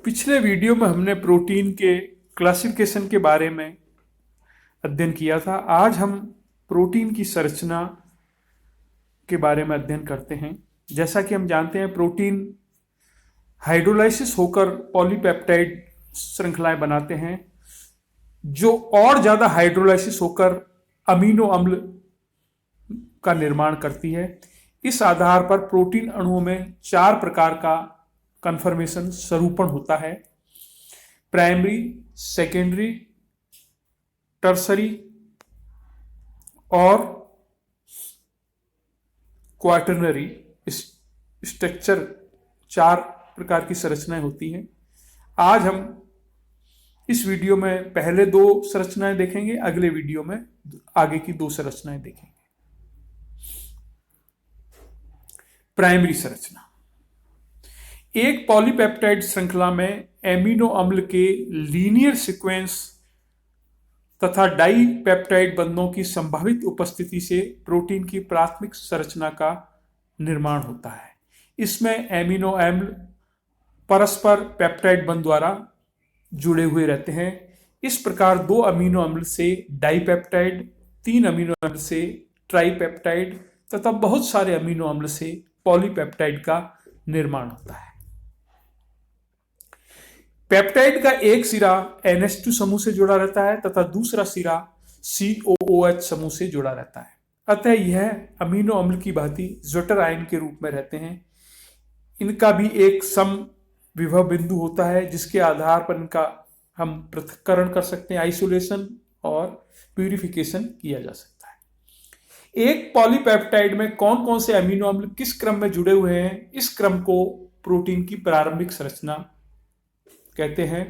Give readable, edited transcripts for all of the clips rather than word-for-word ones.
पिछले वीडियो में हमने प्रोटीन के क्लासिफिकेशन के बारे में अध्ययन किया था। आज हम प्रोटीन की संरचना के बारे में अध्ययन करते हैं। जैसा कि हम जानते हैं, प्रोटीन हाइड्रोलाइसिस होकर पॉलीपेप्टाइड श्रृंखलाएं बनाते हैं, जो और ज्यादा हाइड्रोलाइसिस होकर अमीनो अम्ल का निर्माण करती है। इस आधार पर प्रोटीन अणुओं में 4 प्रकार का कन्फर्मेशन स्वरूपण होता है: प्राइमरी, सेकेंडरी, टर्सरी और क्वाटरनरी स्ट्रक्चर। 4 प्रकार की संरचनाएं होती हैं। आज हम इस वीडियो में पहले 2 संरचनाएं देखेंगे, अगले वीडियो में आगे की 2 संरचनाएं देखेंगे। प्राइमरी संरचना। एक पॉलीपेप्टाइड श्रृंखला में एमिनो अम्ल के लीनियर सीक्वेंस तथा डाई पेप्टाइड बंधों की संभावित उपस्थिति से प्रोटीन की प्राथमिक संरचना का निर्माण होता है। इसमें एमिनो अम्ल परस्पर पेप्टाइड बंध द्वारा जुड़े हुए रहते हैं। इस प्रकार 2 अमीनो अम्ल से डाइपेप्टाइड, 3 अमीनो अम्ल से ट्राइपेप्टाइड तथा बहुत सारे अमीनो अम्ल से पॉलीपेप्टाइड का निर्माण होता है। पेप्टाइड का एक सिरा NH2 समूह से जुड़ा रहता है तथा दूसरा सिरा COOH समूह से जुड़ा रहता है। अतः यह अमीनो अम्ल की भांति ज्वेटर आयन के रूप में रहते हैं। इनका भी एक सम विभव बिंदु होता है, जिसके आधार पर इनका हम पृथक्करण कर सकते हैं, आइसोलेशन और प्यूरिफिकेशन किया जा सकता है। एक पॉलीपेप्टाइड में कौन कौन से अमीनो अम्ल किस क्रम में जुड़े हुए हैं, इस क्रम को प्रोटीन की प्रारंभिक संरचना कहते हैं।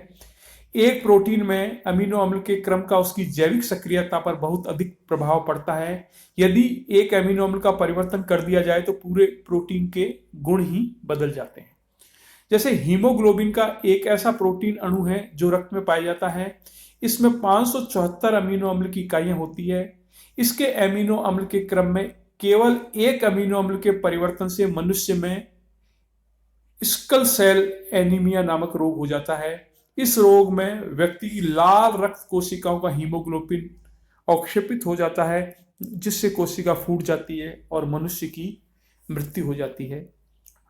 एक प्रोटीन में अमीनो अम्ल के क्रम का उसकी जैविक सक्रियता पर बहुत अधिक प्रभाव पड़ता है। यदि एक अमीनो अम्ल का परिवर्तन कर दिया जाए तो पूरे प्रोटीन के गुण ही बदल जाते हैं। जैसे हीमोग्लोबिन का एक ऐसा प्रोटीन अणु है जो रक्त में पाया जाता है। इसमें 574 अमीनो अम्ल की इकाइयां होती है। इसके अमीनो अम्ल के क्रम में केवल एक अमीनो अम्ल के परिवर्तन से मनुष्य में स्कल सेल एनीमिया नामक रोग हो जाता है। इस रोग में व्यक्ति की लाल रक्त कोशिकाओं का हीमोग्लोबिन अवक्षेपित हो जाता है, जिससे कोशिका फूट जाती है और मनुष्य की मृत्यु हो जाती है।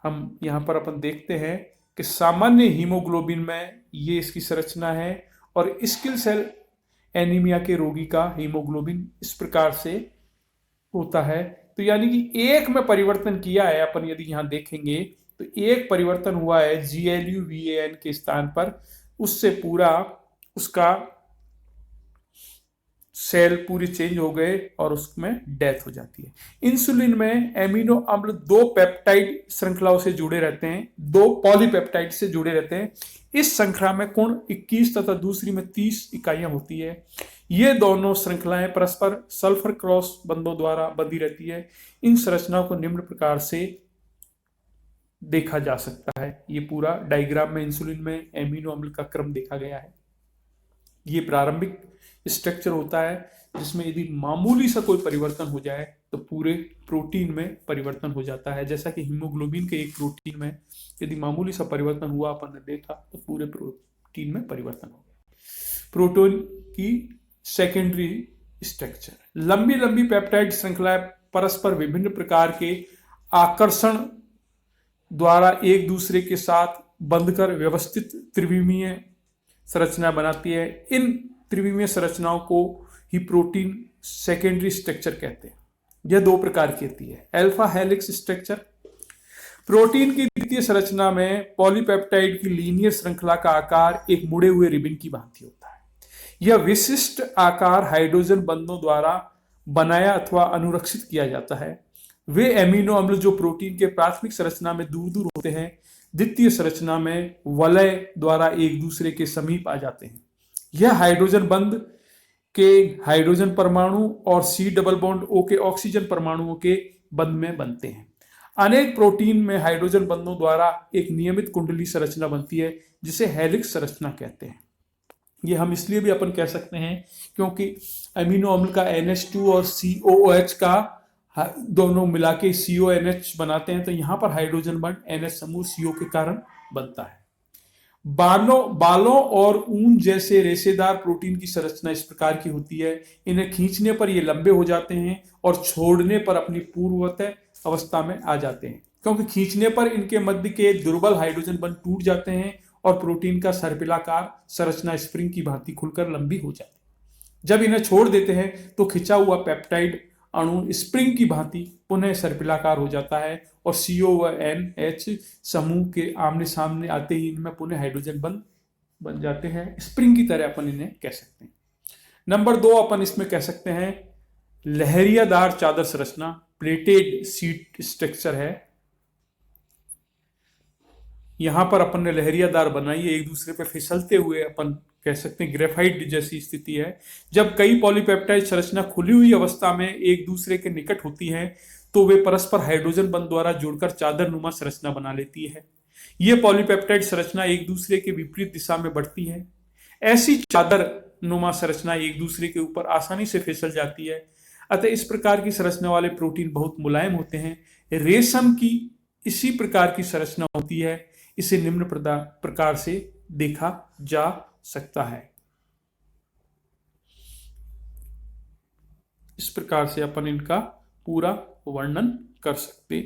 हम यहाँ पर अपन देखते हैं कि सामान्य हीमोग्लोबिन में ये इसकी संरचना है और स्किल सेल एनीमिया के रोगी का हीमोग्लोबिन इस प्रकार से होता है। तो यानी कि एक में परिवर्तन किया है अपन, यदि यहाँ देखेंगे तो एक परिवर्तन हुआ है GLUVAN के स्थान पर, उससे पूरा उसका सेल पूरी चेंज हो गए और उसमें डेथ हो जाती है। इंसुलिन में एमिनो अम्ल 2 पेप्टाइड श्रृंखलाओं से जुड़े रहते हैं, 2 पॉलीपेप्टाइड से जुड़े रहते हैं। इस श्रृंखला में कुल 21 तथा दूसरी में 30 इकाइयां होती है। ये दोनों श्रृंखलाएं परस्पर सल्फर क्रॉस बंधों द्वारा बंधी रहती है। इन संरचनाओं को निम्न प्रकार से देखा जा सकता है। ये पूरा डायग्राम में इंसुलिन में एमिनो अम्ल का क्रम देखा गया है। ये प्रारंभिक स्ट्रक्चर होता है, जिसमें यदि मामूली सा कोई परिवर्तन हो जाए तो पूरे प्रोटीन में परिवर्तन हो जाता है। जैसा कि हीमोग्लोबिन के एक प्रोटीन में यदि मामूली सा परिवर्तन हुआ, अपन ने देखा, तो पूरे प्रोटीन में परिवर्तन हो गया। प्रोटीन की सेकेंडरी स्ट्रक्चर। लंबी लंबी पेप्टाइड श्रृंखलाएं परस्पर विभिन्न प्रकार के आकर्षण द्वारा एक दूसरे के साथ बंधकर व्यवस्थित त्रिविमीय संरचना बनाती है। इन त्रिविमीय संरचनाओं को ही प्रोटीन सेकेंडरी स्ट्रक्चर कहते हैं। यह 2 प्रकार की होती है। Alpha helix structure. प्रोटीन की द्वितीय संरचना में पॉलीपेप्टाइड की लीनियर श्रृंखला का आकार एक मुड़े हुए रिबन की भांति होता है। यह विशिष्ट आकार हाइड्रोजन बंधों द्वारा बनाया अथवा अनुरक्षित किया जाता है। वे एमिनो अम्ल जो प्रोटीन के प्राथमिक संरचना में दूर दूर होते हैं, द्वितीय संरचना में वलय द्वारा एक दूसरे के समीप आ जाते हैं। यह हाइड्रोजन बंध के हाइड्रोजन परमाणु और C डबल बॉन्ड O के ऑक्सीजन परमाणुओं के बंध में बनते हैं। अनेक प्रोटीन में हाइड्रोजन बंधों द्वारा एक नियमित कुंडली संरचना बनती है, जिसे हेलिक्स संरचना कहते हैं। ये हम इसलिए भी अपन कह सकते हैं क्योंकि अमीनो अम्ल का NH2 और COOH का दोनों मिला के CONH बनाते हैं, तो यहां पर हाइड्रोजन बॉन्ड NH समूह CO के कारण बनता है। बालों और ऊन जैसे रेशेदार प्रोटीन की संरचना इस प्रकार की होती है। इन्हें खींचने पर ये लंबे हो जाते हैं और छोड़ने पर अपनी पूर्ववत अवस्था में आ जाते हैं, क्योंकि खींचने पर इनके मध्य के दुर्बल हाइड्रोजन बंध टूट जाते हैं और प्रोटीन का सर्पिलाकार संरचना स्प्रिंग की भांति खुलकर लंबी हो जाती है। जब इन्हें छोड़ देते हैं तो खिंचा हुआ पेप्टाइड अणु स्प्रिंग की भांति पुनः सर्पिलाकार हो जाता है और CO व NH समूह के आमने सामने आते ही इनमें पुनः हाइड्रोजन बन जाते हैं। स्प्रिंग की तरह अपन इन्हें कह सकते हैं। नंबर 2 अपन इसमें कह सकते हैं लहरियादार चादर संरचना, प्लेटेड सीट स्ट्रक्चर है। यहां पर अपन ने लहरियादार बनाई है, एक दूसरे पे फिसलते हुए अपन कह सकते हैं ग्रेफाइट जैसी स्थिति है। जब कई पॉलीपेप्टाइड संरचना खुली हुई अवस्था में एक दूसरे के निकट होती है तो वे परस्पर हाइड्रोजन बंध द्वारा जुड़कर चादर नुमा संरचना बना लेती है। ये पॉलीपेप्टाइड संरचना एक दूसरे के विपरीत दिशा में बढ़ती है। ऐसी चादर नुमा संरचना एक दूसरे के ऊपर आसानी से फिसल जाती है। अतः इस प्रकार की संरचना वाले प्रोटीन बहुत मुलायम होते हैं। रेशम की इसी प्रकार की संरचना होती है। इसे निम्न प्रकार से देखा जा सकता है। इस प्रकार से अपन इनका पूरा वर्णन कर सकते